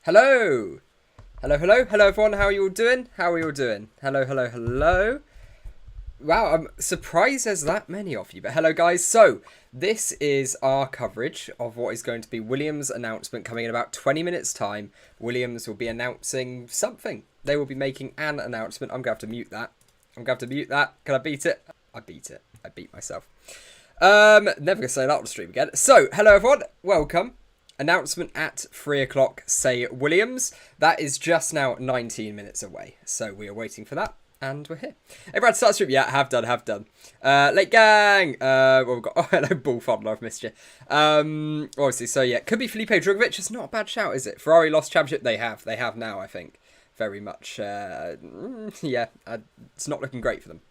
Hello! Hello everyone, how are you all doing? Hello. Wow, I'm surprised there's that many of you, but hello guys. So, this is our coverage of what is going to be Williams' announcement coming in about 20 minutes time. Williams will be announcing something. They will be making an announcement. I'm going to have to mute that. Can I beat it? I beat it. I beat myself. Never going to say that on the stream again. So, hello everyone, welcome. Announcement at 3 o'clock, say Williams. That is just now 19 minutes away. So we are waiting for that, and we're here. Everyone start stream? Yeah, have done. Late gang! Well, we've got, oh, hello, Bullfondler, I've missed you. Obviously, so yeah, could be Felipe Drugovich. It's not a bad shout, is it? Ferrari lost championship? They have now, I think. Very much, yeah, it's not looking great for them.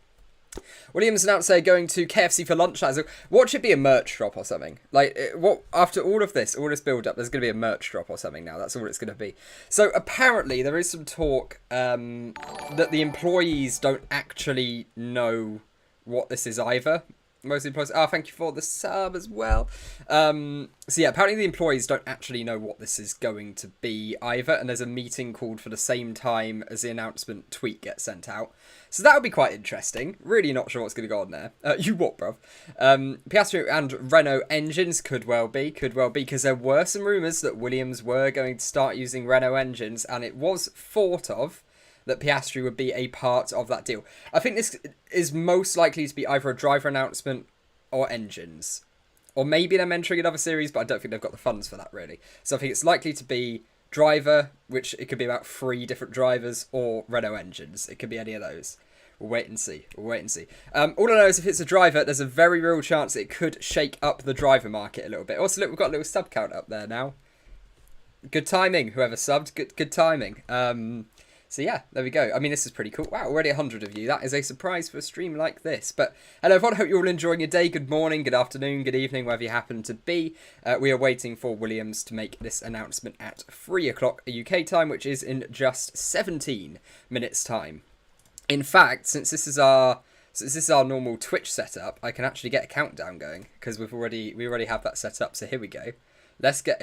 Williams announced they're going to KFC for lunch. What should be a merch drop or something? Like, what after all this build up, there's going to be a merch drop or something now. That's all it's going to be. So apparently there is some talk that the employees don't actually know what this is either. Most employees. Oh, thank you for the sub as well. So yeah, apparently the employees don't actually know what this is going to be either, and there's a meeting called for the same time as the announcement tweet gets sent out. So that would be quite interesting. Really not sure what's going to go on there. You what, bruv? Piastri and Renault engines could well be, because there were some rumours that Williams were going to start using Renault engines, and it was thought of that Piastri would be a part of that deal. I think this is most likely to be either a driver announcement or engines. Or maybe they're mentoring another series, but I don't think they've got the funds for that, really. So I think it's likely to be driver, which it could be about 3 different drivers, or Renault engines. It could be any of those. We'll wait and see. All I know is if it's a driver, there's a very real chance it could shake up the driver market a little bit. Also, look, we've got a little sub count up there now. Good timing, whoever subbed. Good timing. So yeah, there we go. I mean, this is pretty cool. Wow, already 100 of you. That is a surprise for a stream like this. But hello everyone, hope you're all enjoying your day. Good morning, good afternoon, good evening, wherever you happen to be. We are waiting for Williams to make this announcement at 3 o'clock UK time, which is in just 17 minutes time. In fact, since this is our normal Twitch setup, I can actually get a countdown going because we already have that set up. So here we go. Let's get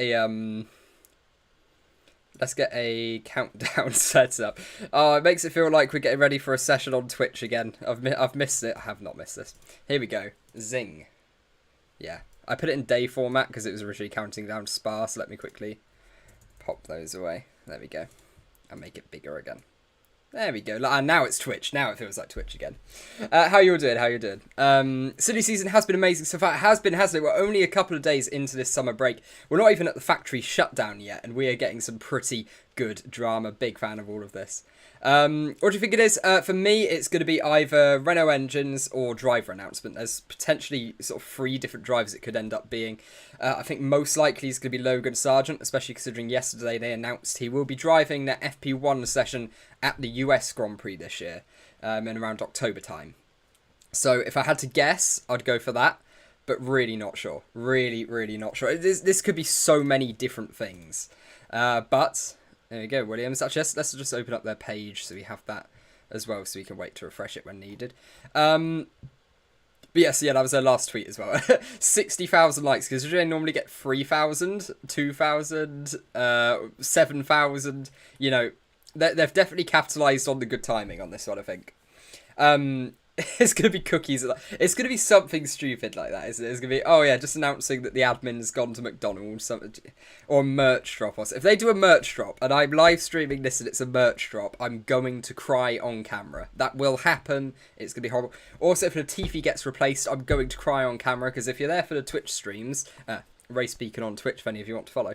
a countdown set up. Oh, it makes it feel like we're getting ready for a session on Twitch again. I've missed it. I have not missed this. Here we go. Zing. Yeah. I put it in day format because it was originally counting down to Spa, so let me quickly pop those away. There we go. And make it bigger again. There we go. And now it's Twitch. Now it feels like Twitch again. How you all doing? Silly season has been amazing so far. It has been, hasn't it? We're only a couple of days into this summer break. We're not even at the factory shutdown yet, and we are getting some pretty good drama. Big fan of all of this. What do you think it is? For me, it's going to be either Renault engines or driver announcement. There's potentially sort of 3 different drivers it could end up being. I think most likely it's going to be Logan Sargeant, especially considering yesterday they announced he will be driving their FP1 session at the US Grand Prix this year, in around October time. So if I had to guess, I'd go for that, but really not sure. Really not sure. This could be so many different things. But there we go, Williams. Actually, let's just open up their page so we have that as well, so we can wait to refresh it when needed. But yes, yeah, that was their last tweet as well. 60,000 likes, because they normally get 3,000, 2,000, 7,000. You know, they've definitely capitalised on the good timing on this one, I think. It's going to be cookies. It's going to be something stupid like that, isn't it? It's going to be, oh yeah, just announcing that the admin's gone to McDonald's, or a merch drop. Or if they do a merch drop, and I'm live streaming this and it's a merch drop, I'm going to cry on camera. That will happen. It's going to be horrible. Also, if Latifi gets replaced, I'm going to cry on camera, because if you're there for the Twitch streams, RaceBeacon on Twitch, if any of you want to follow,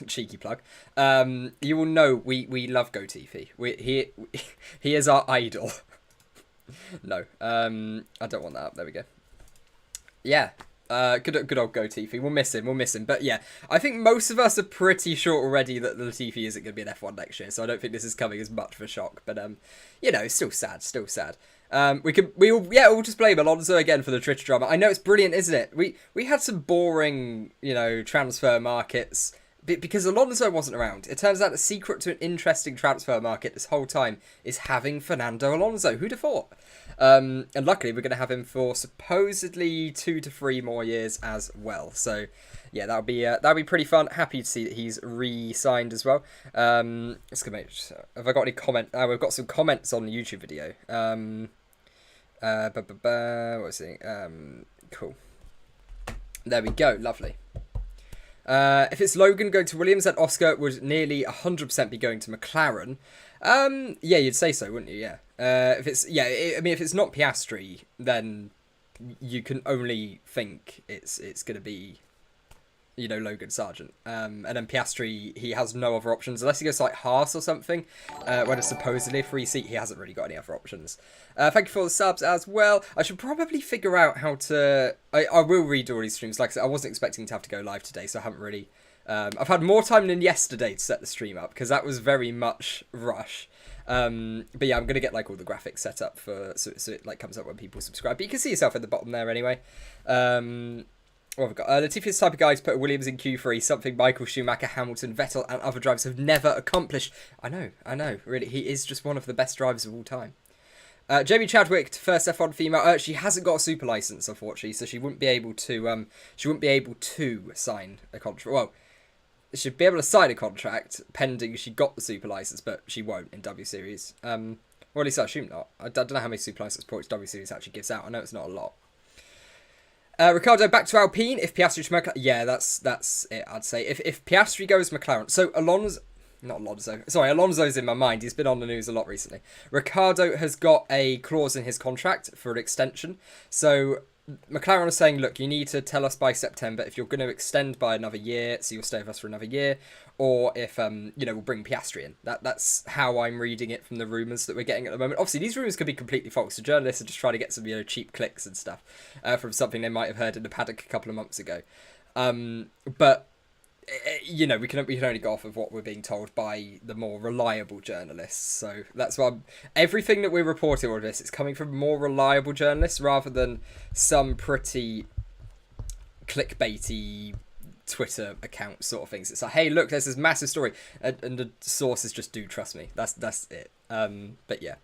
cheeky plug, you will know we love Latifi. He is our idol. No, I don't want that up. There we go. Yeah, good old Latifi. We'll miss him. But yeah, I think most of us are pretty sure already that Latifi isn't going to be an F1 next year, so I don't think this is coming as much of a shock. But you know, still sad. We'll just blame Alonso again for the Twitch drama. I know it's brilliant, isn't it? We had some boring, you know, transfer markets. because Alonso wasn't around. It turns out the secret to an interesting transfer market this whole time is having Fernando Alonso. Who'd have thought? And luckily, we're going to have him for supposedly 2 to 3 more years as well. So, yeah, that'll be pretty fun. Happy to see that he's re-signed as well. Let's go. Have I got any comment? We've got some comments on the YouTube video. What was it? Cool. There we go. Lovely. If it's Logan going to Williams, then Oscar would nearly 100% be going to McLaren. Yeah, you'd say so, wouldn't you? Yeah. If it's if it's not Piastri, then you can only think it's going to be, Logan Sargeant. And then Piastri, he has no other options unless he goes to, like, Haas or something. When it's supposedly a free seat, he hasn't really got any other options. Thank you for the subs as well. I should probably figure out how to. I will read all these streams. Like I said, I wasn't expecting to have to go live today, so I haven't really. I've had more time than yesterday to set the stream up because that was very much rush. But yeah, I'm gonna get like all the graphics set up so it like comes up when people subscribe. But you can see yourself at the bottom there anyway. What have we got? Latifi is the type of guy to put Williams in Q3, something Michael, Schumacher, Hamilton, Vettel, and other drivers have never accomplished. I know. Really, he is just one of the best drivers of all time. Jamie Chadwick, first F1 female. She hasn't got a super license, unfortunately, so she wouldn't be able to. Sign a contract. Well, she'd be able to sign a contract pending she got the super license, but she won't in W Series. Well, at least I assume not. I don't know how many super license points W Series actually gives out. I know it's not a lot. Ricardo back to Alpine. If Piastri to McLaren, yeah, that's it. I'd say if Piastri goes McLaren, so Alonso's in my mind. He's been on the news a lot recently. Ricardo has got a clause in his contract for an extension. So McLaren is saying, look, you need to tell us by September if you're going to extend by another year, so you'll stay with us for another year, or if we'll bring Piastri in. That's how I'm reading it from the rumours that we're getting at the moment. Obviously, these rumours could be completely false. So journalists are just trying to get some cheap clicks and stuff from something they might have heard in the paddock a couple of months ago. But we can only go off of what we're being told by the more reliable journalists. So that's why everything that we're reporting on this is coming from more reliable journalists rather than some pretty clickbaity Twitter account sort of things. It's like, hey, look, there's this massive story, and the sources just do trust me. That's it. But yeah.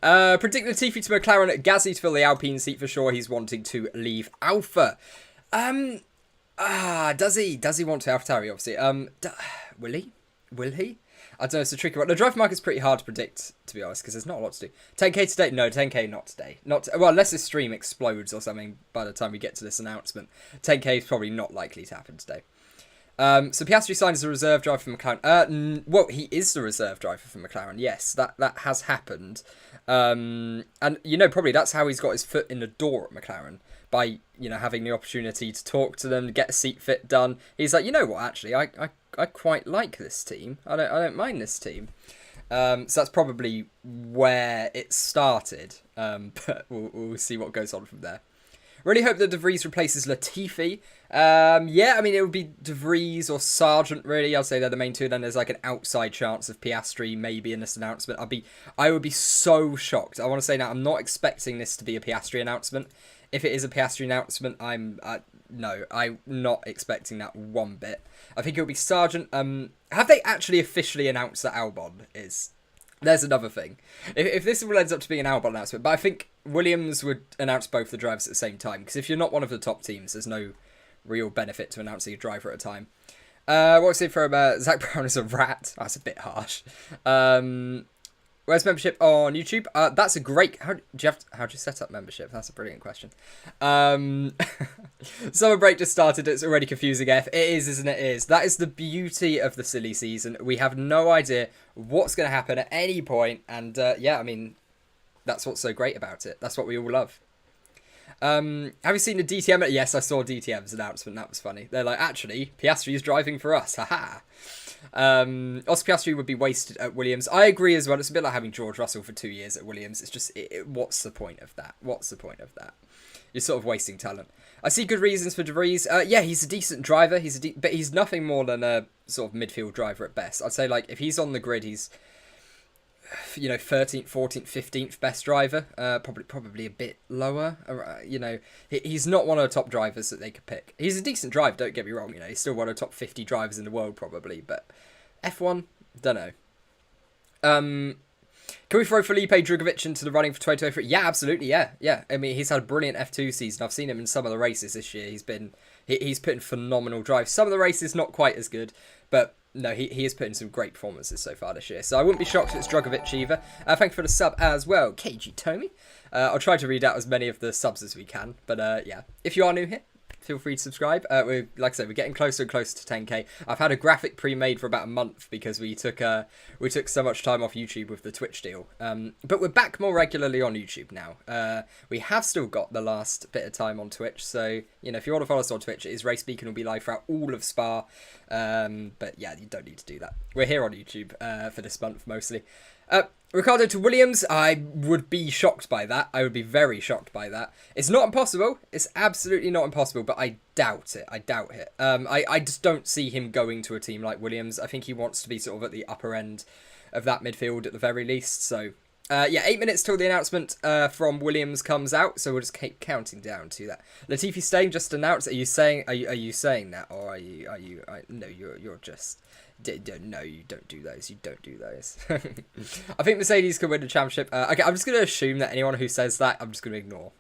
Predicting Latifi to McLaren, Gasly to fill the Alpine seat for sure. He's wanting to leave Alpha. Does he want to AlphaTauri, obviously? Will he? I don't know, it's a tricky one. The driver market's pretty hard to predict, to be honest, because there's not a lot to do. 10k today? No, 10k not today. Well, unless this stream explodes or something by the time we get to this announcement. 10k is probably not likely to happen today. So Piastri signed as a reserve driver for McLaren. Well, he is the reserve driver for McLaren. Yes, that has happened. And, probably that's how he's got his foot in the door at McLaren. By, having the opportunity to talk to them, get a seat fit done. He's like, you know what, actually, I quite like this team. I don't mind this team. So that's probably where it started. But we'll see what goes on from there. Really hope that De Vries replaces Latifi. It would be De Vries or Sargeant, really. I'll say they're the main two. Then there's like an outside chance of Piastri maybe in this announcement. I would be so shocked. I want to say now, I'm not expecting this to be a Piastri announcement. If it is a Piastri announcement, I'm not expecting that one bit. I think it'll be Sargeant. Have they actually officially announced that Albon is? There's another thing. If this will ends up to be an Albon announcement, but I think Williams would announce both the drivers at the same time, because if you're not one of the top teams, there's no real benefit to announcing a driver at a time. What's it from Zach Brown is a rat? That's a bit harsh. Where's membership on YouTube? That's a great. How do you set up membership? That's a brilliant question. Summer break just started. It's already confusing. It is, isn't it? It is. That is the beauty of the silly season. We have no idea what's going to happen at any point, and that's what's so great about it. That's what we all love. Have you seen the DTM? Yes, I saw DTM's announcement. That was funny. They're like, actually, Piastri is driving for us. Haha. Oscar Piastri would be wasted at Williams. I agree as well. It's a bit like having George Russell for 2 years at Williams. It's just, what's the point of that? You're sort of wasting talent. I see good reasons for De Vries. He's a decent driver. But he's nothing more than a sort of midfield driver at best. I'd say, like, if he's on the grid, he's you know, 13th, 14th, 15th best driver. Probably a bit lower. You know, he's not one of the top drivers that they could pick. He's a decent driver, don't get me wrong. You know, he's still one of the top 50 drivers in the world probably. But F1, don't know. Can we throw Felipe Drugovich into the running for 2023? Yeah, absolutely. Yeah. I mean, he's had a brilliant F2 season. I've seen him in some of the races this year. He's put in phenomenal drives. Some of the races not quite as good, but no, he has put in some great performances so far this year. So I wouldn't be shocked if it's Drugovich either. Thank you for the sub as well, KG Tomy. I'll try to read out as many of the subs as we can. But yeah, if you are new here, feel free to subscribe. Like I said, we're getting closer and closer to 10k. I've had a graphic pre-made for about a month because we took so much time off YouTube with the Twitch deal. But we're back more regularly on YouTube now. We have still got the last bit of time on Twitch, so you know if you want to follow us on Twitch, it is RaceBeacon will be live throughout all of Spa. But yeah, you don't need to do that. We're here on YouTube for this month mostly. Ricardo to Williams, I would be shocked by that. I would be very shocked by that. It's not impossible. It's absolutely not impossible, but I doubt it. I just don't see him going to a team like Williams. I think he wants to be sort of at the upper end of that midfield at the very least. So, yeah, 8 minutes till the announcement from Williams comes out. So we'll just keep counting down to that. Latifi staying just announced. Are you saying that, or are you? No, you're just. No, you don't do those. You don't do those. I think Mercedes could win the championship. Okay, I'm just going to assume that anyone who says that, I'm just going to ignore.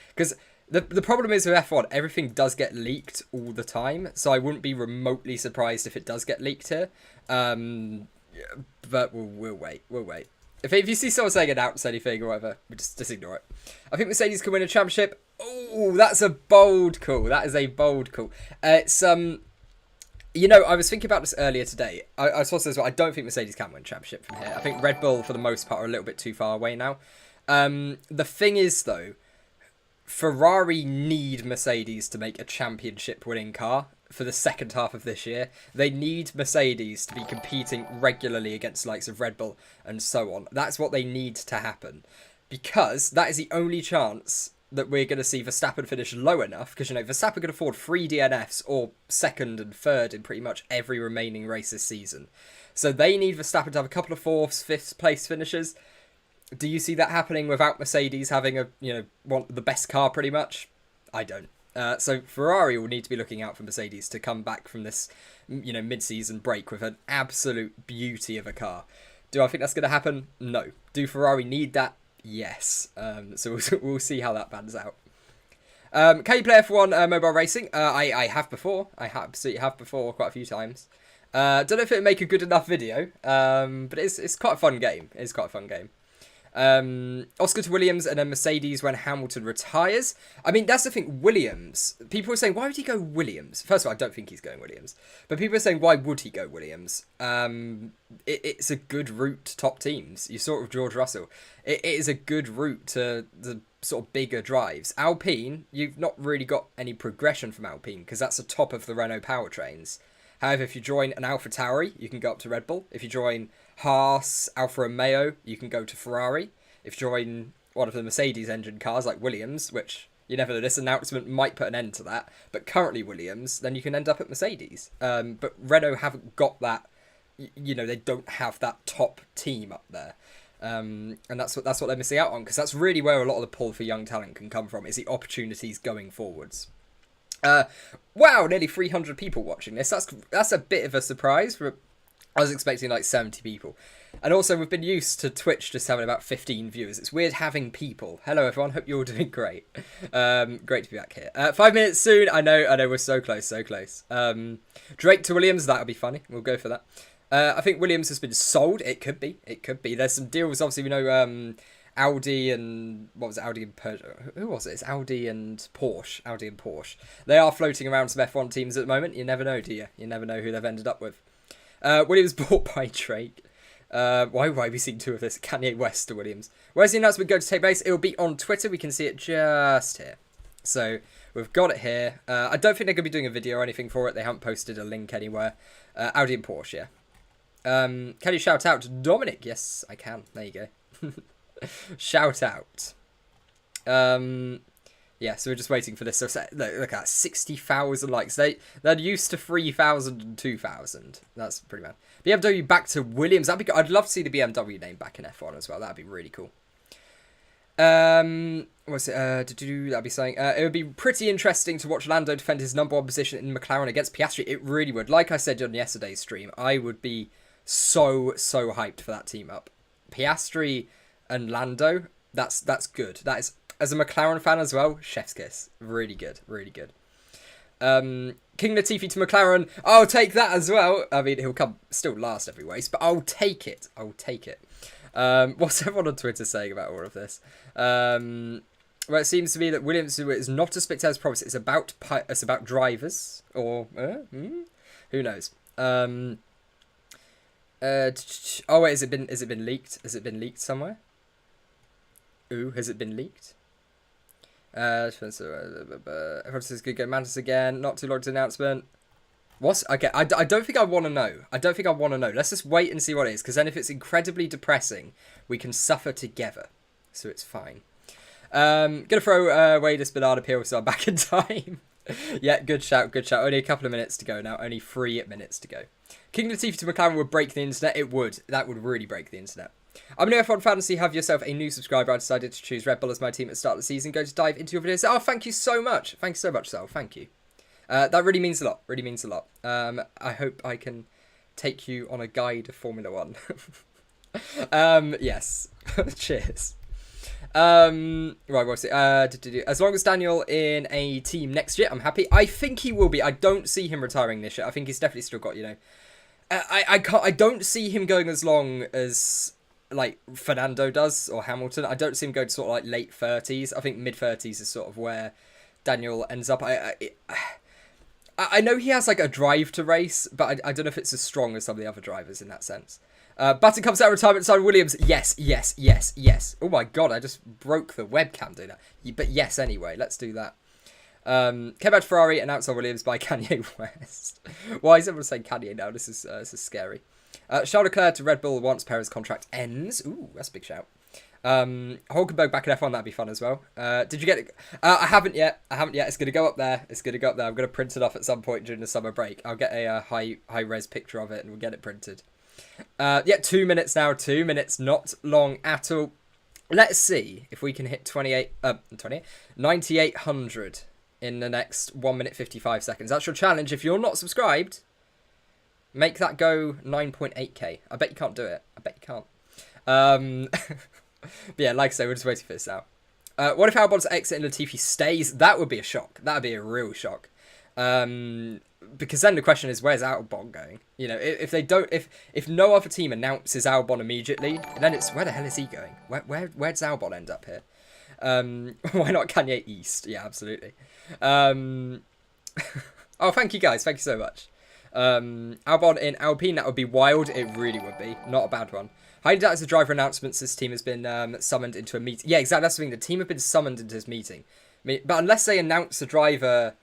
Because the problem is with F1, everything does get leaked all the time. So I wouldn't be remotely surprised if it does get leaked here. But we'll wait. We'll wait. If you see someone saying announce anything or whatever, just ignore it. I think Mercedes could win a championship. Oh, that's a bold call. That is a bold call. It's You know, I was thinking about this earlier today. I saw this as well. I don't think Mercedes can win a championship from here. I think Red Bull, for the most part, are a little bit too far away now. The thing is, though, Ferrari need Mercedes to make a championship-winning car for the second half of this year. They need Mercedes to be competing regularly against the likes of Red Bull and so on. That's what they need to happen. Because that is the only chance that we're going to see Verstappen finish low enough, because, you know, Verstappen can afford 3 DNFs or second and third in pretty much every remaining race this season. So they need Verstappen to have a couple of 4th, 5th place finishes. Do you see that happening without Mercedes having the best car pretty much? I don't. So Ferrari will need to be looking out for Mercedes to come back from this, mid-season break with an absolute beauty of a car. Do I think that's going to happen? No. Do Ferrari need that? Yes. So we'll see how that pans out. Can you play F1 mobile racing? I have before. I absolutely have before quite a few times. Don't know if it would make a good enough video, but it's quite a fun game. It's quite a fun game. Oscar to Williams and then Mercedes when Hamilton retires. I mean, that's the thing. Williams. People are saying, why would he go Williams? First of all, I don't think he's going Williams. But people are saying, why would he go Williams? It's a good route to top teams. You saw it with George Russell. It is a good route to the sort of bigger drives. Alpine, you've not really got any progression from Alpine because that's the top of the Renault powertrains. However, if you join an AlphaTauri, you can go up to Red Bull. If you join Haas, Alfa Romeo, you can go to Ferrari. If you join one of the Mercedes engine cars like Williams, which you never know, this announcement might put an end to that, but currently Williams, then you can end up at Mercedes. But Renault haven't got that, they don't have that top team up there. And that's what they're missing out on, because that's really where a lot of the pull for young talent can come from, is the opportunities going forwards. Wow, nearly 300 people watching this. That's a bit of a surprise. I was expecting like 70 people. And also, we've been used to Twitch just having about 15 viewers. It's weird having people. Hello, everyone. Hope you're all doing great. Great to be back here. 5 minutes soon. I know. We're so close, so close. Drake to Williams. That'll be funny. We'll go for that. I think Williams has been sold. It could be. There's some deals. Obviously, we know Audi and... What was it? Audi and Peugeot. Who was it? It's Audi and Porsche. They are floating around some F1 teams at the moment. You never know, do you? You never know who they've ended up with. Williams bought by Drake. Why are we seeing 2 of this? Kanye West to Williams. Where's the announcement going to take place? It will be on Twitter. We can see it just here. So we've got it here. I don't think they're going to be doing a video or anything for it. They haven't posted a link anywhere. Audi and Porsche, yeah. Can you shout out to Dominic? Yes, I can. There you go. Shout out. Yeah, so we're just waiting for this. So look at 60,000 likes. They're used to 3,000 and 2,000. That's pretty bad. BMW back to Williams. That'd be good. I'd love to see the BMW name back in F1 as well. That'd be really cool. What's it? That'd be something. It would be pretty interesting to watch Lando defend his number 1 position in McLaren against Piastri. It really would. Like I said on yesterday's stream, I would be so hyped for that team up. Piastri and Lando. That's good. That is, as a McLaren fan as well, chef's kiss. Really good. Really good. King Latifi to McLaren. I'll take that as well. I mean, he'll come still last every race, but I'll take it. I'll take it. What's everyone on Twitter saying about all of this? Well, it seems to be that Williams is not a spectator's promise. It's about drivers, or who knows? Oh wait, has it been leaked? Has it been leaked somewhere? Ooh, has it been leaked? Everyone says good go Mantis again. Not too long to announcement. What's okay? I don't think I want to know. I don't think I want to know. Let's just wait and see what it is, because then if it's incredibly depressing, we can suffer together. So it's fine. Gonna throw away this banana peel so I'm back in time. Yeah, good shout, good shout. Only a couple of minutes to go now. Only 3 minutes to go. King Latifi to McLaren would break the internet. It would. That would really break the internet. I'm a new F1 Fantasy. Have yourself a new subscriber. I decided to choose Red Bull as my team at the start of the season. Go to dive into your videos. Oh, thank you so much. Thank you so much, Sal. Thank you. That really means a lot. Really means a lot. I hope I can take you on a guide of Formula 1. Yes. Cheers. Right, what's it? As long as Daniel in a team next year, I'm happy. I think he will be. I don't see him retiring this year. I think he's definitely still got, you know. I don't see him going as long as like Fernando does or Hamilton. I don't see him going to sort of like late 30s. I think mid 30s is sort of where Daniel ends up. I know he has like a drive to race, but I don't know if it's as strong as some of the other drivers in that sense. Button comes out retirement side Williams. Yes. Oh my god, I just broke the webcam doing that. But yes, anyway, let's do that. Came out to Ferrari, announced on Williams by Kanye West. Why is everyone saying Kanye now? This is scary. Charles Leclerc to Red Bull once Perez's contract ends. Ooh, that's a big shout. Hulkenberg back in F1, that'd be fun as well. Did you get it? I haven't yet. It's going to go up there. I'm going to print it off at some point during the summer break. I'll get a high res picture of it and we'll get it printed. 2 minutes now. 2 minutes, not long at all. Let's see if we can hit 9,800 in the next 1 minute 55 seconds. That's your challenge. If you're not subscribed, make that go 9.8k. I bet you can't do it. I bet you can't. But yeah, like I say, we're just waiting for this now. What if Albon's exit and Latifi stays? That would be a shock. That would be a real shock. Because then the question is, where's Albon going? You know, if they don't, if no other team announces Albon immediately, then it's where the hell is he going? Where does Albon end up here? Why not Kanye East? Yeah, absolutely. Oh, thank you guys. Thank you so much. Albon in Alpine, that would be wild. It really would be. Not a bad one. Highly doubt as the driver announcements, this team has been summoned into a meeting. Yeah, exactly. That's the thing. The team have been summoned into this meeting. I mean, but unless they announce the driver,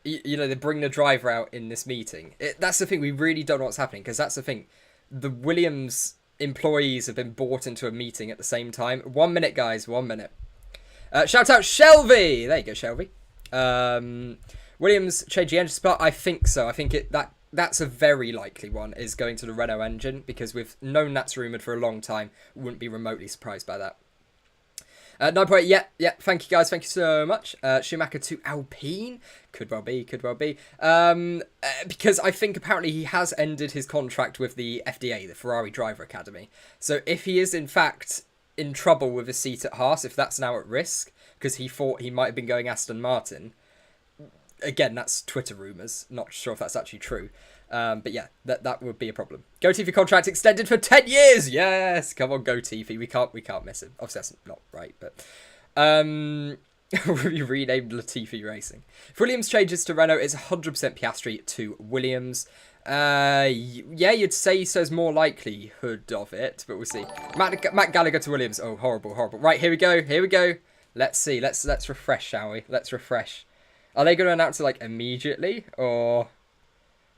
you know, they bring the driver out in this meeting. That's the thing. We really don't know what's happening, because that's the thing. The Williams employees have been brought into a meeting at the same time. 1 minute, guys. 1 minute. Shout out Shelby. There you go, Shelby. Williams change the engine spot. I think so. I think that's a very likely one, is going to the Renault engine, because we've known that's rumoured for a long time. Wouldn't be remotely surprised by that. 9.8, yeah, thank you guys, thank you so much. Schumacher to Alpine, could well be. Because I think apparently he has ended his contract with the FDA, the Ferrari Driver Academy. So if he is in fact in trouble with his seat at Haas, if that's now at risk, because he thought he might have been going Aston Martin, again, that's Twitter rumours. Not sure if that's actually true. But yeah, that would be a problem. Go Tiffy contract extended for 10 years. Yes, come on, Go Tiffy. We can't miss him. Obviously, that's not right, but we renamed Latifi Racing. If Williams changes to Renault, it's 100% Piastri to Williams. Yeah, you'd say so. Is more likelihood of it, but we'll see. Matt Gallagher to Williams. Oh, horrible. Right, here we go. Let's see. Let's refresh, shall we? Let's refresh. Are they going to announce it like immediately, or?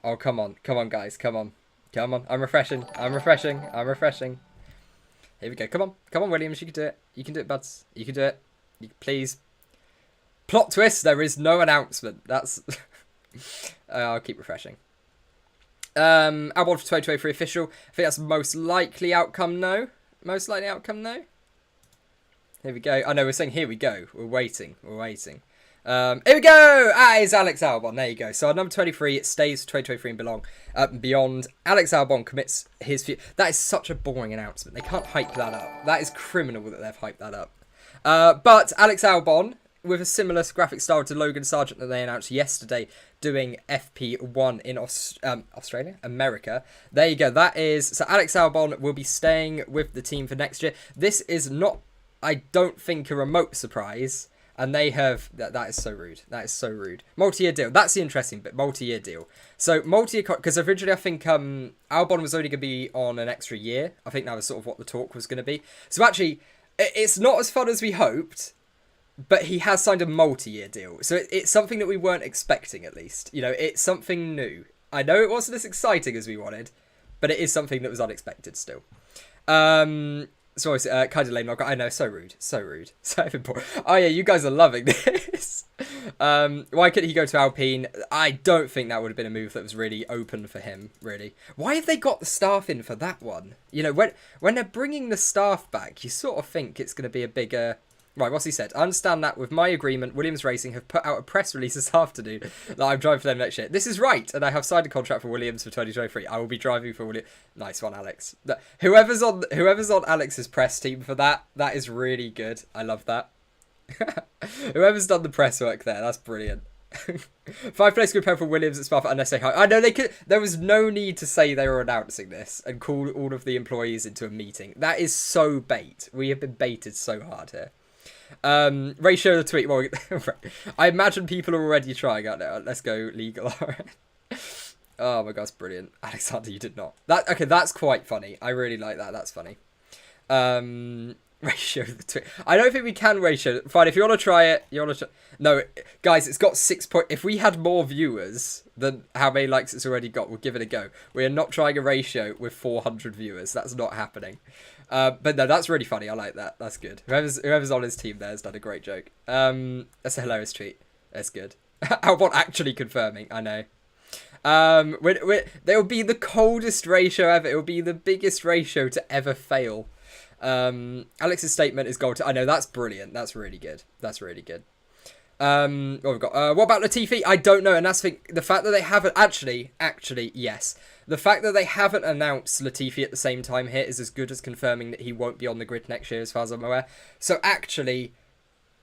Oh, come on, guys, come on. I'm refreshing. Here we go. Come on, Williams, you can do it. You can do it, buds. You can do it. Please. Plot twist, there is no announcement. That's... I'll keep refreshing. Albon for 2023 official. I think that's most likely outcome, no. Most likely outcome, no. Here we go. I know we're saying here we go. We're waiting. We're waiting. Here we go! It's Alex Albon. There you go. So our number 23 stays for 2023 and beyond. Alex Albon commits his future. That is such a boring announcement. They can't hype that up. That is criminal that they've hyped that up. But Alex Albon, with a similar graphic style to Logan Sargeant that they announced yesterday, doing FP1 in Australia, America. There you go. That is... So Alex Albon will be staying with the team for next year. This is not, I don't think, a remote surprise. And they have... That is so rude. That is so rude. Multi-year deal. That's the interesting bit. Multi-year deal. So, multi-year... Because originally, I think Albon was only going to be on an extra year. I think that was sort of what the talk was going to be. So, actually, it's not as fun as we hoped. But he has signed a multi-year deal. So, it's something that we weren't expecting, at least. You know, it's something new. I know it wasn't as exciting as we wanted. But it is something that was unexpected still. Sorry, kind of lame. I know, so rude. So rude. So important. Oh, yeah, you guys are loving this. Why couldn't he go to Alpine? I don't think that would have been a move that was really open for him, really. Why have they got the staff in for that one? You know, when they're bringing the staff back, you sort of think it's going to be a bigger... Right, what's he said? I understand that with my agreement, Williams Racing have put out a press release this afternoon that I'm driving for them next year. This is right, and I have signed a contract for Williams for 2023. I will be driving for Williams. Nice one, Alex. Whoever's on Alex's press team for that is really good. I love that. Whoever's done the press work there, that's brilliant. 5 place group for Williams at Spa unless they hire. I know they could. There was no need to say they were announcing this and call all of the employees into a meeting. That is so bait. We have been baited so hard here. Ratio the tweet. Well, I imagine people are already trying out now. Let's go legal. Oh my gosh, brilliant. Alexander, you did not. Okay, that's quite funny. I really like that. That's funny. Ratio the tweet. I don't think we can ratio. Fine, if you want to try it, No, guys, it's got 6 point. If we had more viewers than how many likes it's already got, we'll give it a go. We are not trying a ratio with 400 viewers. That's not happening. But no, that's really funny. I like that. That's good. Whoever's on his team there has done a great joke. That's a hilarious tweet. That's good. Albon actually confirming. I know. There will be the coldest ratio ever. It will be the biggest ratio to ever fail. Alex's statement is gold. I know, that's brilliant. That's really good. That's really good. What we've got? What about Latifi? I don't know, and that's the fact that they haven't actually, yes. The fact that they haven't announced Latifi at the same time here is as good as confirming that he won't be on the grid next year, as far as I'm aware. So actually,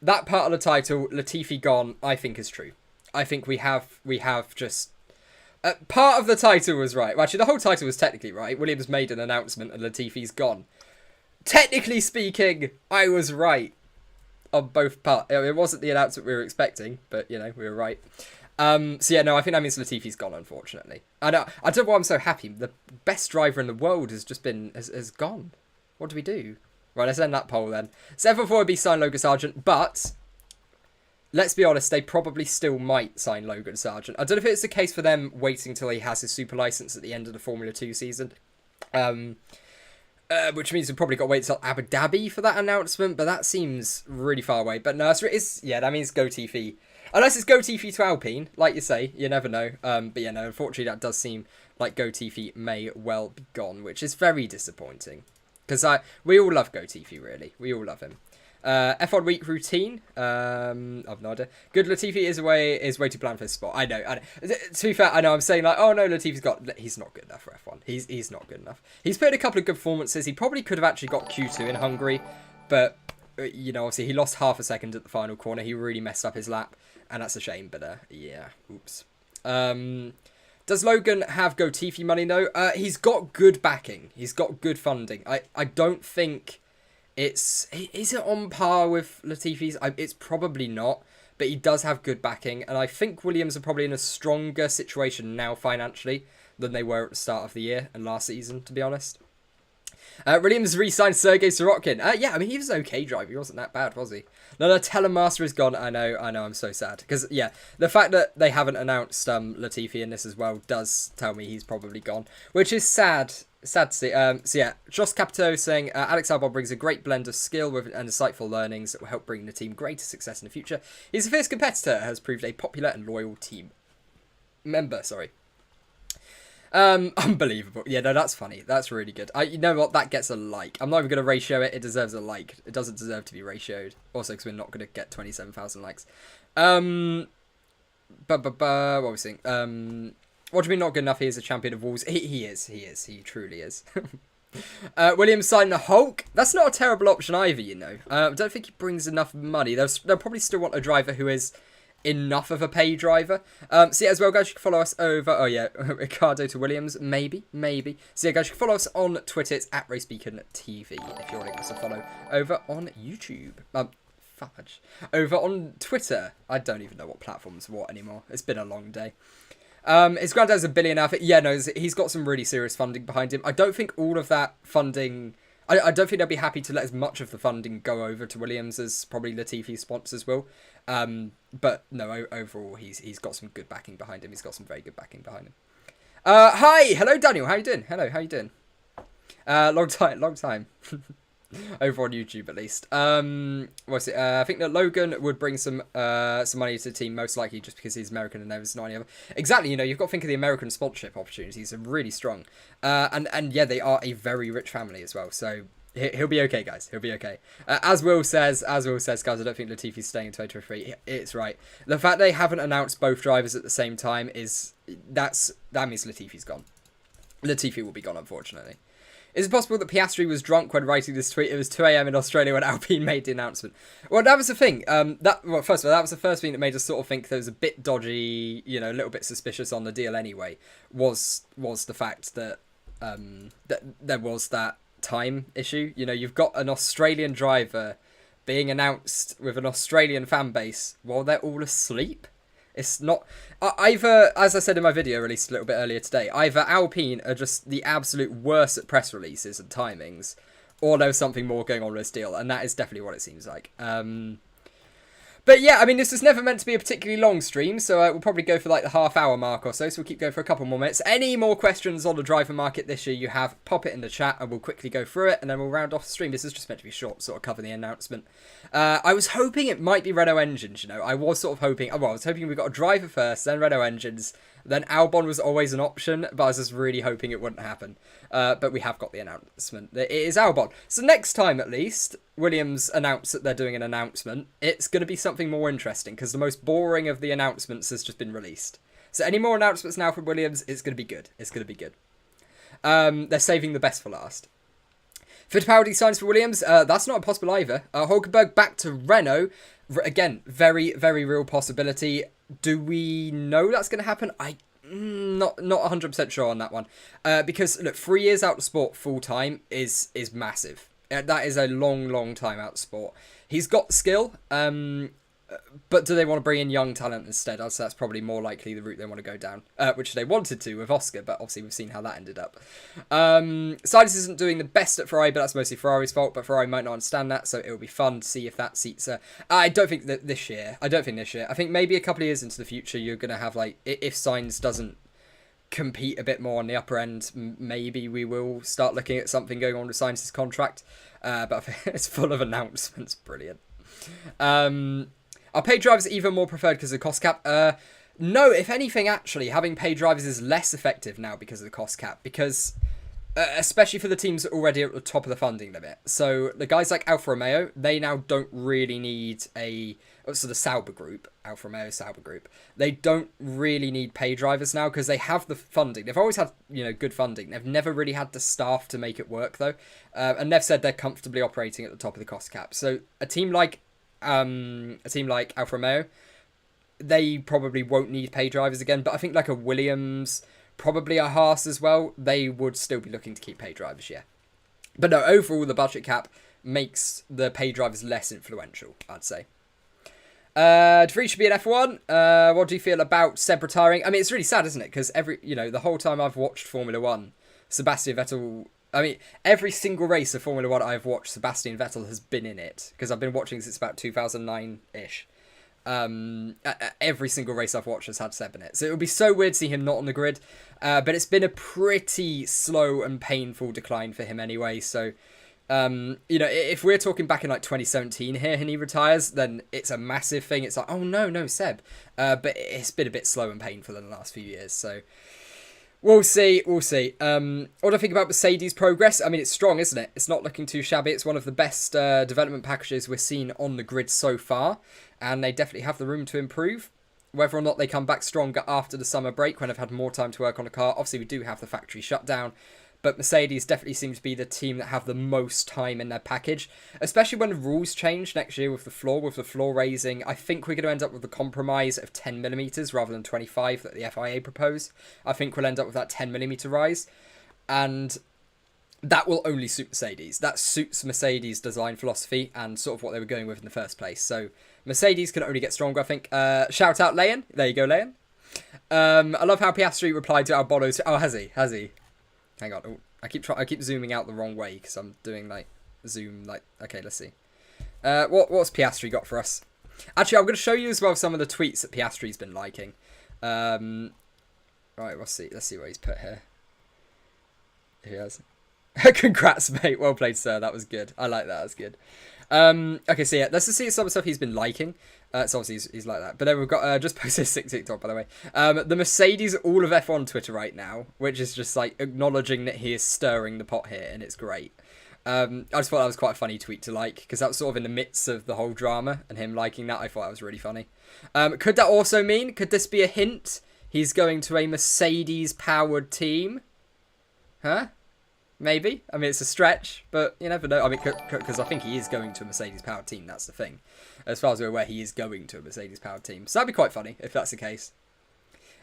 that part of the title, Latifi Gone, I think is true. I think we have just... part of the title was right. Well, actually, the whole title was technically right. Williams made an announcement and Latifi's gone. Technically speaking, I was right on both parts. It wasn't the announcement we were expecting, but, you know, we were right. So, yeah, no, I think that means Latifi's gone, unfortunately. I don't know why I'm so happy. The best driver in the world has just been... has gone. What do we do? Right, let's end that poll then. 7-4 would be sign Logan Sargeant, but... let's be honest, they probably still might sign Logan Sargeant. I don't know if it's the case for them waiting till he has his super license at the end of the Formula 2 season. Which means we've probably got to wait till Abu Dhabi for that announcement, but that seems really far away. But no, that means go Latifi. Unless it's go Latifi to Alpine, like you say, you never know. But yeah, no, unfortunately that does seem like go Latifi may well be gone, which is very disappointing. Because we all love go Latifi, really. We all love him. F1 week routine. I've no idea. Good, Latifi is way too bland for this spot. I know. To be fair, I know I'm saying like, oh no, he's not good enough for F1. He's not good enough. He's put in a couple of good performances. He probably could have actually got Q2 in Hungary, but you know, obviously he lost half a second at the final corner. He really messed up his lap, and that's a shame. But yeah, oops. Does Logan have go Latifi money? No. He's got good backing. He's got good funding. I don't think. Is it on par with Latifi's? It's probably not, but he does have good backing, and I think Williams are probably in a stronger situation now financially than they were at the start of the year and last season, to be honest. Williams re-signed Sergei Sorokin. Yeah, I mean, he was an okay driver. He wasn't that bad, was he? No, Telemaster is gone. I know, I'm so sad. Because, yeah, the fact that they haven't announced Latifi in this as well does tell me he's probably gone, which is sad. Sad to see. So yeah, Joss Capito saying Alex Albon brings a great blend of skill and insightful learnings that will help bring the team greater success in the future. He's a fierce competitor, has proved a popular and loyal team member. Sorry. Unbelievable. Yeah, no, that's funny. That's really good. You know what? That gets a like. I'm not even going to ratio it. It deserves a like. It doesn't deserve to be ratioed. Also, because we're not going to get 27,000 likes. What are we saying? What do you mean not good enough? He is a champion of walls. He is. He truly is. Williams signing the Hulk. That's not a terrible option either, you know. I don't think he brings enough money. They'll probably still want a driver who is enough of a pay driver. So yeah, as well, guys, you can follow us over. Oh yeah, Ricardo to Williams, maybe. So yeah, guys, you can follow us on Twitter. It's at RaceBeacon TV if you're wanting us to follow over on YouTube. Fudge. Over on Twitter. I don't even know what platform's what anymore. It's been a long day. His granddad's a billionaire. Yeah, no, he's got some really serious funding behind him. I don't think all of that funding... I don't think they'll be happy to let as much of the funding go over to Williams as probably Latifi's sponsors will. But no, overall, he's got some good backing behind him. He's got some very good backing behind him. Hi! Hello, Daniel. How you doing? Hello, how you doing? Long time. Over on YouTube, at least. What's it? I think that Logan would bring some money to the team, most likely just because he's American and there's not any other. Exactly, you know, you've got to think of the American sponsorship opportunities are really strong. And yeah, they are a very rich family as well. So he'll be okay, guys. He'll be okay. As Will says, guys, I don't think Latifi's staying in 2023. It's right. The fact they haven't announced both drivers at the same time that means Latifi's gone. Latifi will be gone, unfortunately. Is it possible that Piastri was drunk when writing this tweet? It was 2 a.m. in Australia when Alpine made the announcement. Well, that was the thing. First of all, that was the first thing that made us sort of think there was a bit dodgy, you know, a little bit suspicious on the deal anyway, was the fact that that there was that time issue. You know, you've got an Australian driver being announced with an Australian fan base while they're all asleep. It's not... Either, as I said in my video released a little bit earlier today, either Alpine are just the absolute worst at press releases and timings, or there's something more going on with this deal, and that is definitely what it seems like. But yeah, I mean, this was never meant to be a particularly long stream, so we'll probably go for like the half-hour mark or so we'll keep going for a couple more minutes. Any more questions on the driver market this year you have, pop it in the chat, and we'll quickly go through it, and then we'll round off the stream. This is just meant to be short, sort of cover the announcement. I was hoping it might be Renault engines, you know. I was sort of hoping... Well, I was hoping we got a driver first, then Renault engines, then Albon was always an option, but I was just really hoping it wouldn't happen. But we have got the announcement. It is Albon. So next time, at least, Williams announce that they're doing an announcement, it's going to be something more interesting, because the most boring of the announcements has just been released. So any more announcements now from Williams, it's going to be good. It's going to be good. They're saving the best for last. Fittipaldi signs for Williams. That's not impossible either. Hulkenberg back to Renault. Again, very, very real possibility. Do we know that's going to happen? Not 100% sure on that one. Because, look, 3 years out of sport full-time is massive. That is a long, long time out of sport. He's got skill, but do they want to bring in young talent instead? I'd say that's probably more likely the route they want to go down, which they wanted to with Oscar, but obviously we've seen how that ended up. Silas isn't doing the best at Ferrari, but that's mostly Ferrari's fault, but Ferrari might not understand that, so it'll be fun to see if that seats her. I don't think this year. I think maybe a couple of years into the future you're going to have, like, if Sainz doesn't compete a bit more on the upper end, maybe we will start looking at something going on with Sainz's contract, but it's full of announcements. Brilliant. Are paid drivers even more preferred because of the cost cap? No, if anything, actually, having paid drivers is less effective now because of the cost cap, because especially for the teams that are already at the top of the funding limit. So the guys like Alfa Romeo, they now don't really need so the Sauber group, Alfa Romeo Sauber group, they don't really need pay drivers now because they have the funding. They've always had, you know, good funding. They've never really had the staff to make it work though, and they've said they're comfortably operating at the top of the cost cap. So a team like Alfa Romeo, they probably won't need pay drivers again. But I think like a Williams, probably a Haas as well, they would still be looking to keep pay drivers, yeah. But no, overall the budget cap makes the pay drivers less influential, I'd say. De Vries should be an F1. What do you feel about Seb retiring? I mean, it's really sad, isn't it? Because the whole time I've watched Formula 1, Sebastian Vettel... I mean, every single race of Formula 1 I've watched, Sebastian Vettel has been in it. Because I've been watching since about 2009-ish. Every single race I've watched has had Seb in it. So it would be so weird to see him not on the grid. But it's been a pretty slow and painful decline for him anyway. So, if we're talking back in like 2017 here and he retires, then it's a massive thing. It's like, oh no, Seb. But it's been a bit slow and painful in the last few years. So we'll see. What do I think about Mercedes' progress? I mean, it's strong, isn't it? It's not looking too shabby. It's one of the best development packages we've seen on the grid so far. And they definitely have the room to improve. Whether or not they come back stronger after the summer break when they've had more time to work on a car. Obviously, we do have the factory shutdown. But Mercedes definitely seems to be the team that have the most time in their package. Especially when the rules change next year with the floor raising. I think we're going to end up with a compromise of 10mm rather than 25 that the FIA proposed. I think we'll end up with that 10mm rise. And that will only suit Mercedes. That suits Mercedes' design philosophy and sort of what they were going with in the first place. So Mercedes can only get stronger, I think. Shout out Leon. There you go, Leon. I love how Piastri replied to Albonno's... Oh, has he? Hang on. Oh, I keep zooming out the wrong way because I'm doing like zoom. Like, okay, let's see. What's Piastri got for us? Actually, I'm going to show you as well some of the tweets that Piastri's been liking. Right, let's see what he's put here. He has. Congrats, mate. Well played, sir. That was good. I like that. That's good. Okay, so yeah, let's just see some stuff he's been liking. So obviously he's like that. But then we've got, just posted 6 TikTok, by the way. The Mercedes all of F1 Twitter right now, which is just like acknowledging that he is stirring the pot here, and it's great. I just thought that was quite a funny tweet to like, because that was sort of in the midst of the whole drama, and him liking that, I thought that was really funny. Could that also mean, could this be a hint? He's going to a Mercedes-powered team? Huh? Maybe. I mean, it's a stretch, but you never know. I mean, because I think he is going to a Mercedes-powered team. That's the thing. As far as we're aware, he is going to a Mercedes-powered team. So that'd be quite funny if that's the case.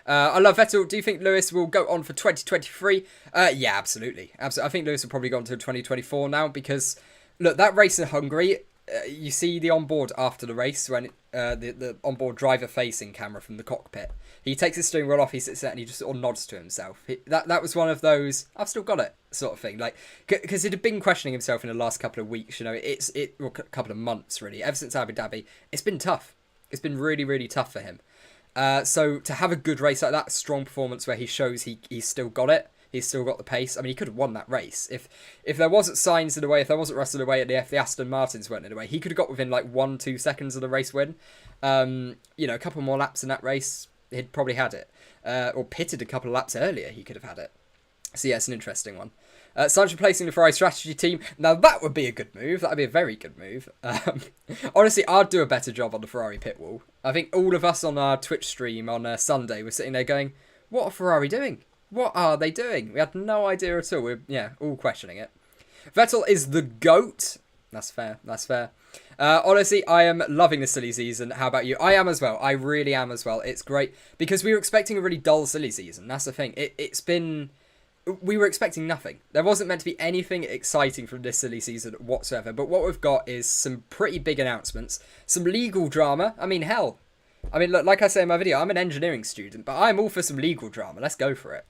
I love Vettel. Do you think Lewis will go on for 2023? Yeah, absolutely. I think Lewis will probably go on to 2024 now because, look, that race in Hungary, you see the onboard after the race when the onboard driver-facing camera from the cockpit. He takes his steering wheel off, he sits there and he just sort of nods to himself. That was one of those, I've still got it, sort of thing. Like, because he'd been questioning himself in the last couple of weeks, well, a couple of months, really. Ever since Abu Dhabi, it's been tough. It's been really, really tough for him. So to have a good race like that, strong performance where he shows he's still got it, he's still got the pace. I mean, he could have won that race. If there wasn't Sainz in the way, if there wasn't Russell in the way, if the Aston Martins weren't in the way, he could have got within like 1-2 seconds of the race win. A couple more laps in that race, he'd probably had it. Or pitted a couple of laps earlier, he could have had it. So yeah, it's an interesting one. Sainz replacing the Ferrari strategy team. Now that would be a good move. That would be a very good move. Honestly, I'd do a better job on the Ferrari pit wall. I think all of us on our Twitch stream on Sunday were sitting there going, what are Ferrari doing? What are they doing? We had no idea at all. We're, all questioning it. Vettel is the GOAT. That's fair. Honestly, I am loving the silly season. How about you? I am as well. I really am as well. It's great because we were expecting a really dull silly season. That's the thing. We were expecting nothing. There wasn't meant to be anything exciting from this silly season whatsoever. But what we've got is some pretty big announcements, some legal drama. I mean, hell. I mean, look, like I say in my video, I'm an engineering student, but I'm all for some legal drama. Let's go for it.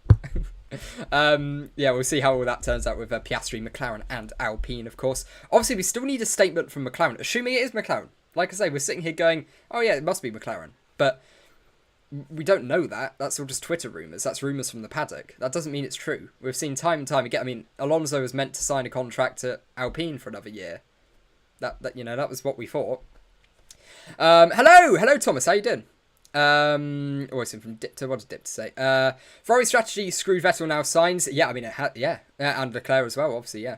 We'll see how all that turns out with Piastri, McLaren and Alpine, of course. Obviously, we still need a statement from McLaren, assuming it is McLaren. Like I say, we're sitting here going, oh yeah, it must be McLaren. But we don't know that. That's all just Twitter rumours. That's rumours from the paddock. That doesn't mean it's true. We've seen time and time again. I mean, Alonso was meant to sign a contract at Alpine for another year. That was what we thought. Hello Thomas, how you doing? Always from Dipter. What did Dipter say? Ferrari strategy screwed Vettel now signs. Yeah, I mean it had. Yeah, and Leclerc as well. Obviously, yeah.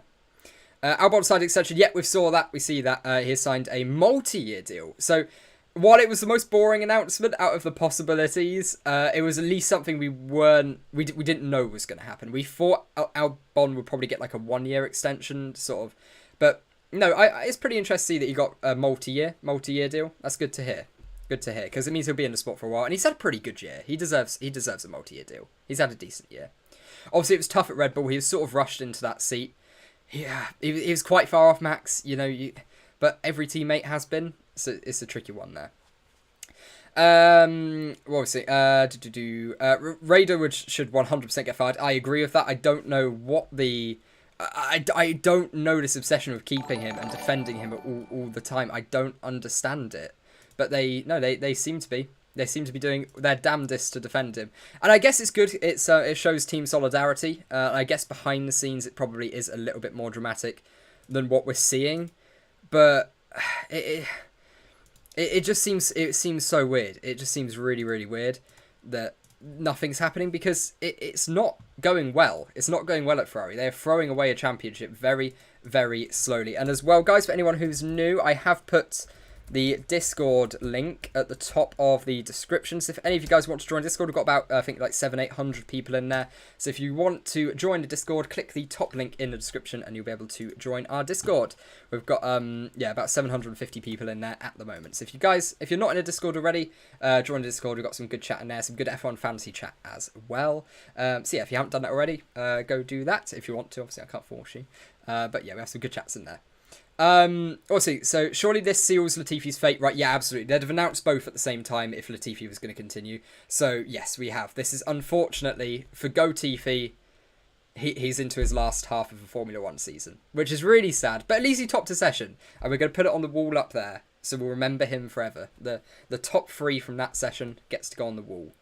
Albon signed extension. Yeah, we saw that. We see that he signed a multi-year deal. So while it was the most boring announcement out of the possibilities, it was at least something we didn't know was going to happen. We thought Albon would probably get like a 1-year extension, sort of, but no. It's pretty interesting to see that he got a multi-year deal. That's good to hear. Good to hear, because it means he'll be in the spot for a while, and he's had a pretty good year. He deserves a multi-year deal. He's had a decent year. Obviously, it was tough at Red Bull. He was sort of rushed into that seat. Yeah, he was quite far off Max, but every teammate has been, so it's a tricky one there. What was it? Raider should 100% get fired. I agree with that. I don't know what I don't know this obsession with keeping him and defending him all the time. I don't understand it. but they seem to be. They seem to be doing their damnedest to defend him. And I guess it's good. It shows team solidarity. I guess behind the scenes it probably is a little bit more dramatic than what we're seeing. But it just seems so weird. It just seems really, really weird that nothing's happening because it's not going well. It's not going well at Ferrari. They're throwing away a championship very, very slowly. And as well, guys, for anyone who's new, I have put the Discord link at the top of the description. So if any of you guys want to join Discord, we've got about, I think, like 700-800 people in there. So if you want to join the Discord, click the top link in the description and you'll be able to join our Discord. We've got, about 750 people in there at the moment. So if you're not in a Discord already, join the Discord. We've got some good chat in there, some good F1 fantasy chat as well. So yeah, if you haven't done that already, go do that if you want to. Obviously, I can't force you. But yeah, we have some good chats in there. Also, so surely this seals Latifi's fate, right? Yeah, absolutely. They'd have announced both at the same time if Latifi was going to continue. So yes, we have. This is unfortunately for Latifi. He's into his last half of a Formula 1 season, which is really sad. But at least he topped a session, and we're going to put it on the wall up there, so we'll remember him forever. The top 3 from that session gets to go on the wall.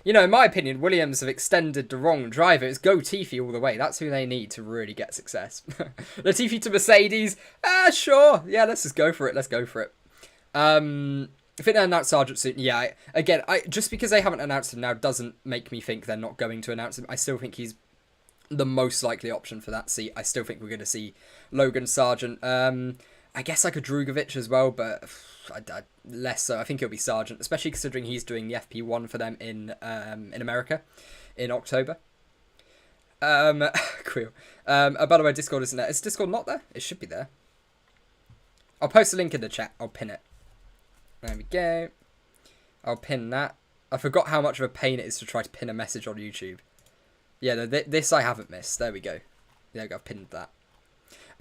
In my opinion, Williams have extended the wrong driver. It's Latifi all the way. That's who they need to really get success. Latifi to Mercedes. Sure. Yeah, let's just go for it. Let's go for it. If it announced Sargeant soon, yeah. Just because they haven't announced him now doesn't make me think they're not going to announce him. I still think he's the most likely option for that seat. I still think we're going to see Logan Sargeant. I guess like a Drugovich as well, but less so. I think it'll be Sargeant, especially considering he's doing the FP1 for them in America in October. Cool. By the way, Discord isn't there. Is Discord not there? It should be there. I'll post a link in the chat. I'll pin it. There we go. I'll pin that. I forgot how much of a pain it is to try to pin a message on YouTube. Yeah, this I haven't missed. There we go. There we go. I've pinned that.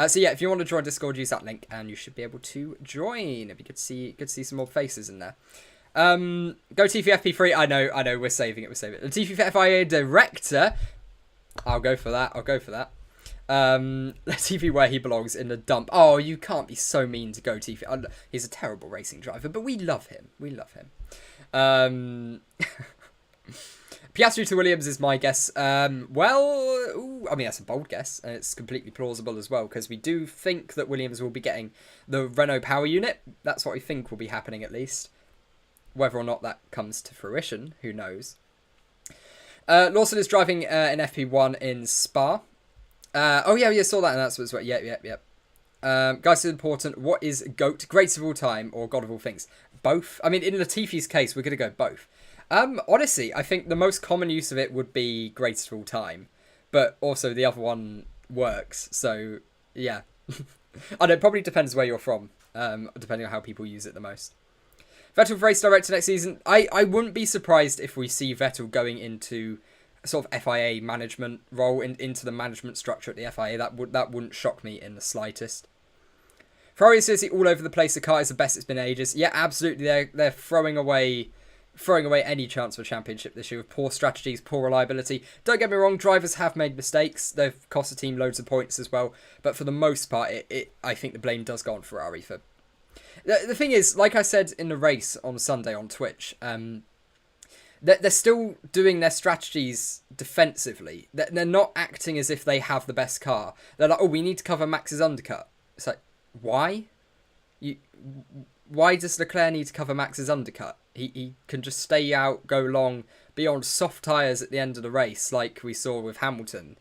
So yeah, if you want to join Discord, use that link, and you should be able to join. It'd be good to see some more faces in there. Latifi FP3. I know. We're saving it. Latifi FIA director. I'll go for that. Latifi where he belongs, in the dump. Oh, you can't be so mean to Latifi. He's a terrible racing driver, but we love him. Piastri to Williams is my guess. That's a bold guess, and it's completely plausible as well, because we do think that Williams will be getting the Renault power unit. That's what we think will be happening, at least. Whether or not that comes to fruition, who knows. Lawson is driving an FP1 in Spa. Saw that announcement as well. Yep. Guys, it's important. What is GOAT? Greatest of all time or God of all things? Both. I mean, in Latifi's case, we're going to go both. Honestly, I think the most common use of it would be greatest of all time, but also the other one works. So yeah, it probably depends where you're from, depending on how people use it the most. Vettel for race director next season. I wouldn't be surprised if we see Vettel going into sort of FIA management role, into the management structure at the FIA. That wouldn't shock me in the slightest. Ferrari is all over the place. The car is the best it's been in ages. Yeah, absolutely. They're throwing away any chance of a championship this year with poor strategies, poor reliability. Don't get me wrong, drivers have made mistakes. They've cost the team loads of points as well. But for the most part, I think the blame does go on Ferrari. The thing is, like I said in the race on Sunday on Twitch, they're still doing their strategies defensively. They're not acting as if they have the best car. They're like, we need to cover Max's undercut. It's like, why? Why does Leclerc need to cover Max's undercut? He can just stay out, go long, be on soft tyres at the end of the race, like we saw with Hamilton,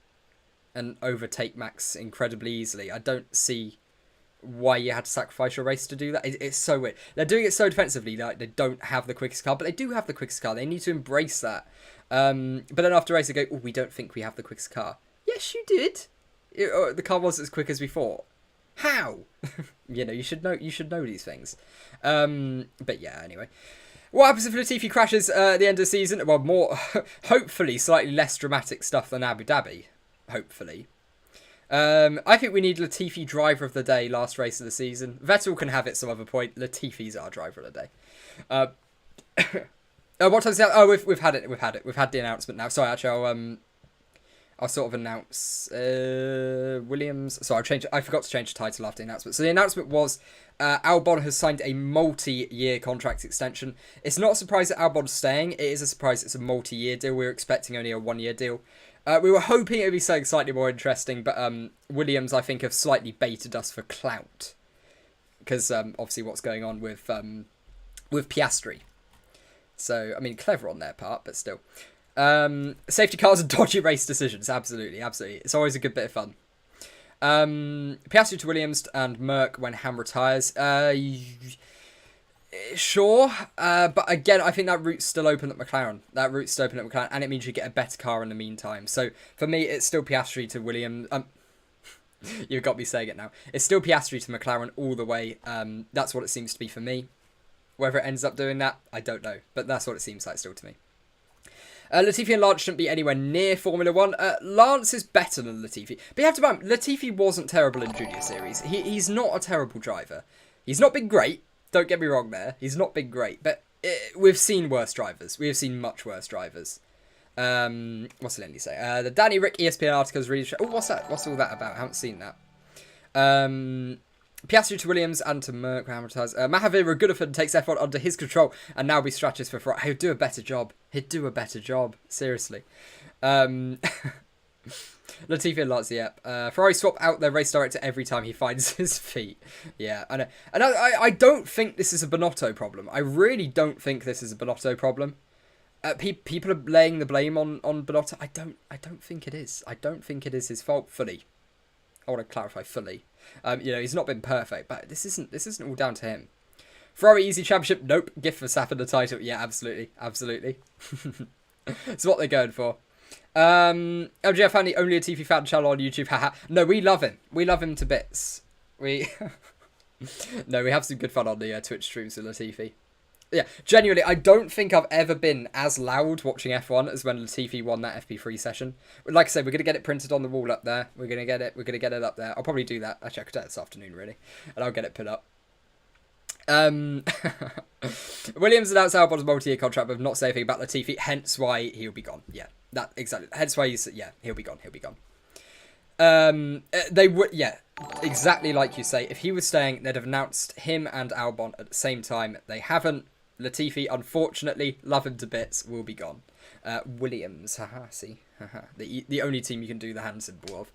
and overtake Max incredibly easily. I don't see why you had to sacrifice your race to do that. It's so weird. They're doing it so defensively, like they don't have the quickest car, but they do have the quickest car. They need to embrace that. But then after race, they go, we don't think we have the quickest car. Yes, you did. The car wasn't as quick as we thought. How? You should know these things. But yeah, anyway. What happens if Latifi crashes at the end of the season? Well, more, hopefully, slightly less dramatic stuff than Abu Dhabi. Hopefully. I think we need Latifi driver of the day last race of the season. Vettel can have it some other point. Latifi's our driver of the day. What time is it? Oh, we've had it. We've had the announcement now. Sorry, actually, I'll sort of announce Williams. So I forgot to change the title after the announcement. So the announcement was Albon has signed a multi-year contract extension. It's not a surprise that Albon's staying. It is a surprise it's a multi-year deal. We were expecting only a 1-year deal. We were hoping it would be something slightly more interesting, but Williams, I think, have slightly baited us for clout. Because obviously what's going on with Piastri. So, I mean, clever on their part, but still. Safety cars and dodgy race decisions. Absolutely, absolutely. It's always a good bit of fun. Piastri to Williams and Merc when Ham retires. Sure. But again, I think that route's still open at McLaren. And it means you get a better car in the meantime. So, for me, it's still Piastri to Williams. You've got me saying it now. It's still Piastri to McLaren all the way. That's what it seems to be for me. Whether it ends up doing that, I don't know. But that's what it seems like still to me. Latifi and Lance shouldn't be anywhere near Formula 1. Lance is better than Latifi. But you have to remember, Latifi wasn't terrible in Junior Series. He's not a terrible driver. He's not been great. Don't get me wrong there. He's not been great. But we've seen worse drivers. We have seen much worse drivers. What's Lindy say? The Danny Rick ESPN article is really... Oh, what's that? What's all that about? I haven't seen that. Piastri to Williams and to Merc. Mahavir Goodafin takes F1 under his control and now be strategist for Ferrari. He'll do a better job. Seriously. Latifi and Lance, yeah. Ferrari swap out their race director every time he finds his feet. Yeah, I know. And I don't think this is a Binotto problem. I really don't think this is a Binotto problem. People are laying the blame on Binotto. I don't think it is. I don't think it is his fault fully. I want to clarify fully. He's not been perfect, but this isn't all down to him. Ferrari easy championship, nope. Gift for Verstappen the title, yeah, absolutely. It's what they're going for. LG, I found the only Latifi fan channel on YouTube. Haha. No, we love him. We love him to bits. We have some good fun on the Twitch streams with Latifi. Yeah, genuinely, I don't think I've ever been as loud watching F1 as when Latifi won that FP3 session. Like I said, we're going to get it printed on the wall up there. We're going to get it up there. I'll probably do that. Actually, I could do it this afternoon, really. And I'll get it put up. Williams announced Albon's multi-year contract, but not saying anything about Latifi, hence why he'll be gone. Yeah, that exactly. Hence why he'll be gone. They would, yeah, exactly like you say. If he was staying, they'd have announced him and Albon at the same time. They haven't. Latifi, unfortunately, love him to bits, will be gone. Williams, the only team you can do the hand symbol of.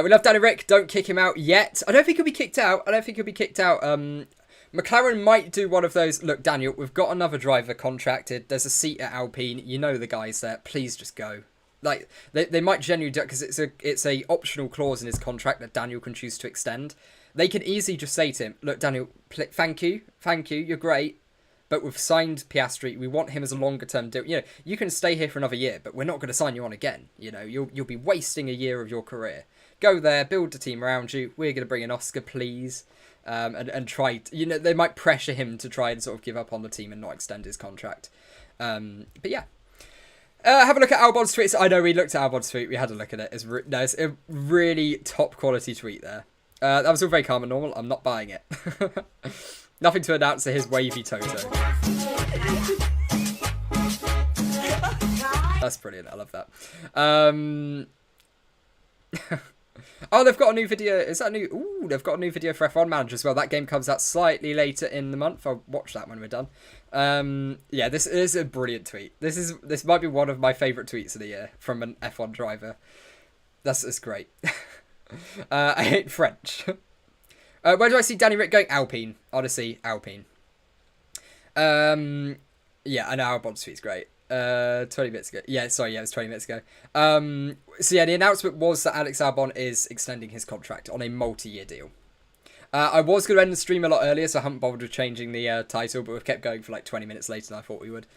We love Danny Rick. Don't kick him out yet. I don't think he'll be kicked out. McLaren might do one of those. Look, Daniel, we've got another driver contracted. There's a seat at Alpine. You know the guys there. Please just go. Like they might genuinely do it because it's a optional clause in his contract that Daniel can choose to extend. They can easily just say to him, "Look, Daniel, thank you, you're great, but we've signed Piastri. We want him as a longer term deal. You know, you can stay here for another year, but we're not going to sign you on again. You know, you'll be wasting a year of your career. Go there, build a team around you. We're going to bring in Oscar, please." And try, they might pressure him to try and sort of give up on the team and not extend his contract. But yeah. Have a look at Albon's tweets. I know we looked at Albon's tweet. We had a look at it. It's a really top quality tweet there. That was all very calm and normal. I'm not buying it. Nothing to announce to his wavy Toto. That's brilliant. I love that. Oh, they've got a new video. Is that new? Ooh, they've got a new video for F1 Manager as well. That game comes out slightly later in the month. I'll watch that when we're done. Yeah, this is a brilliant tweet. This might be one of my favourite tweets of the year from an F1 driver. That's great. I hate French. Where do I see Danny Rick going? Alpine. Honestly, Alpine. Yeah, I know Albon's tweet's great. 20 minutes ago. Yeah, sorry, yeah, it was 20 minutes ago. So yeah, the announcement was that Alex Albon is extending his contract on a multi-year deal. I was going to end the stream a lot earlier, so I haven't bothered with changing the title, but we've kept going for like 20 minutes later than I thought we would.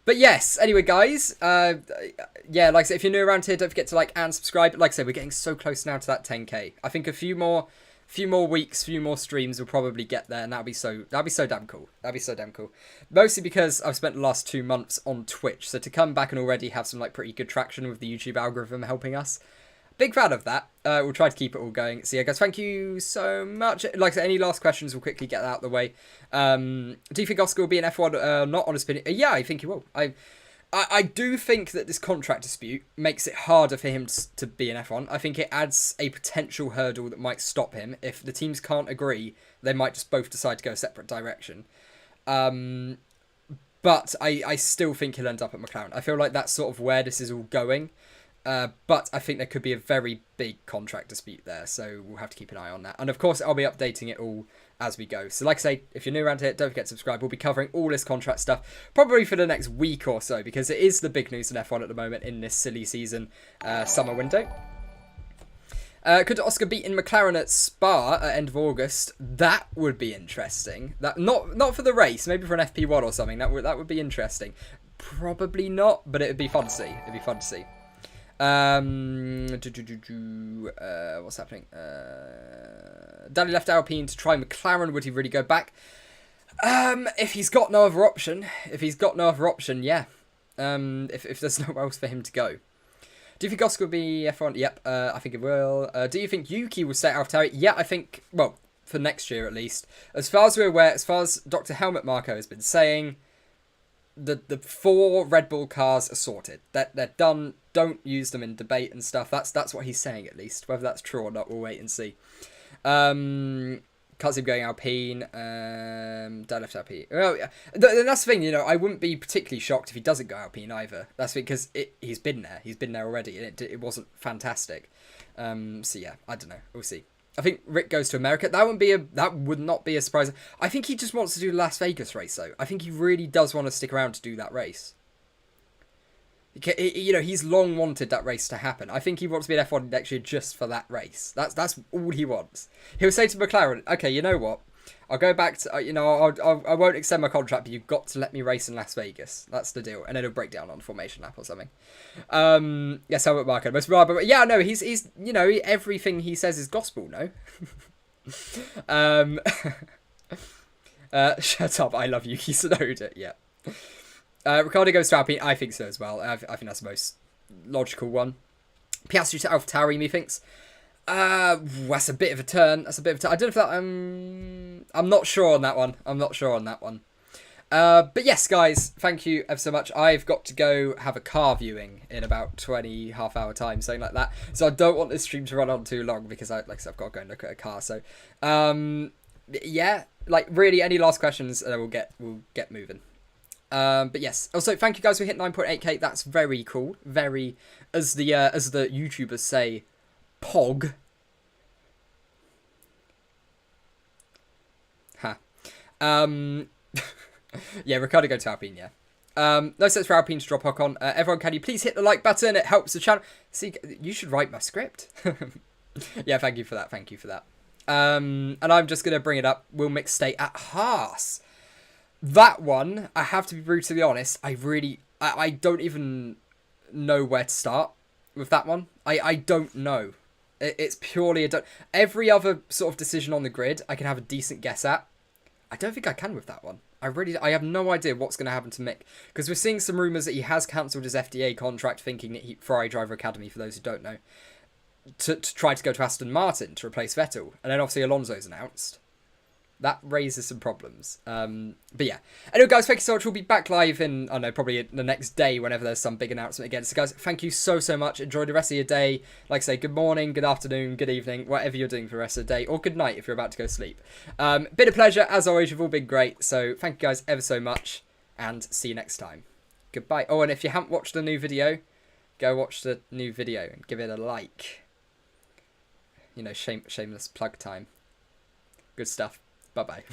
But yes, anyway, guys, yeah, like I said, if you're new around here, don't forget to like and subscribe. Like I said, we're getting so close now to that 10k. I think a few more weeks, few more streams will probably get there, and that'll be so damn cool. Mostly because I've spent the last 2 months on Twitch, so to come back and already have some like pretty good traction with the YouTube algorithm helping us, big fan of that. We'll try to keep it all going. So yeah, guys, thank you so much. Like I said, any last questions, we'll quickly get that out of the way. Do you think Oscar will be in F1? Not on a spin. Yeah, I think he will. I do think that this contract dispute makes it harder for him to be in F1. I think it adds a potential hurdle that might stop him. If the teams can't agree, they might just both decide to go a separate direction. But I still think he'll end up at McLaren. I feel like that's sort of where this is all going. But I think there could be a very big contract dispute there, so we'll have to keep an eye on that. And of course, I'll be updating it all as we go. So like I say, if you're new around here, don't forget to subscribe. We'll be covering all this contract stuff probably for the next week or so, because it is the big news in F1 at the moment in this silly season summer window. Could Oscar beat in McLaren at Spa at end of August? That would be interesting. That not for the race, maybe for an FP1 or something. That would be interesting. Probably not, but it would be fun to see. It'd be fun to see. What's happening? Danny left Alpine to try McLaren. Would he really go back? If he's got no other option, yeah. If there's nowhere else for him to go. Do you think Oscar will be F1? Yep, I think it will. Do you think Yuki will stay at AlphaTauri? Yeah, I think, well, for next year at least. As far as we're aware, as far as Dr. Helmut Marko has been saying, the 4 Red Bull cars are sorted. They're done. Don't use them in debate and stuff. That's what he's saying, at least. Whether that's true or not, we'll wait and see. Can't see him going Alpine. Don't left Alpine. Well, that's the thing, you know. I wouldn't be particularly shocked if he doesn't go Alpine either. That's because he's been there. He's been there already, and it wasn't fantastic. So yeah, I don't know. We'll see. I think Rick goes to America. That would not be a surprise. I think he just wants to do the Las Vegas race, though. I think he really does want to stick around to do that race. You know, he's long wanted that race to happen. I think he wants to be in F1 next year just for that race. That's all he wants. He'll say to McLaren, "Okay, you know what? I'll go back to I won't extend my contract, but you've got to let me race in Las Vegas. That's the deal." And then he'll break down on formation lap or something. Yes, Helmut Marko, most reliable. But yeah, no, he's you know, everything he says is gospel. No. Shut up! I love Yuki Tsunoda. Yeah. Ricciardo goes to Alpine. I think so as well. I think that's the most logical one. Piastri to AlphaTauri, methinks. That's a bit of a turn. I don't know if that... I'm not sure on that one. But yes, guys, thank you ever so much. I've got to go have a car viewing in about half-hour time, something like that. So I don't want this stream to run on too long because, like I said, I've got to go and look at a car. So, yeah, like really, any last questions, and we'll get moving. But yes, also thank you guys for hitting 9.8k. That's very cool. Very, as the YouTubers say, pog. Ha. Yeah, Ricciardo go to Alpine. Yeah. No sense for Alpine to drop Ocon. Everyone, can you please hit the like button? It helps the channel. See, you should write my script. Yeah, thank you for that. And I'm just gonna bring it up. Will Mick stay at Haas? That one, I have to be brutally honest, I don't even know where to start with that one. I don't know. It's purely every other sort of decision on the grid, I can have a decent guess at. I don't think I can with that one. I have no idea what's going to happen to Mick. Because we're seeing some rumours that he has cancelled his FDA contract, thinking that Ferrari Driver Academy, for those who don't know, to try to go to Aston Martin to replace Vettel. And then obviously Alonso's announced. That raises some problems. But yeah. Anyway, guys, thank you so much. We'll be back live in, I don't know, probably the next day whenever there's some big announcement again. So, guys, thank you so much. Enjoy the rest of your day. Like I say, good morning, good afternoon, good evening, whatever you're doing for the rest of the day. Or good night if you're about to go sleep. Bit of pleasure, as always. You've all been great. So, thank you guys ever so much. And see you next time. Goodbye. Oh, and if you haven't watched the new video, go watch the new video and give it a like. You know, shameless plug time. Good stuff. Bye-bye.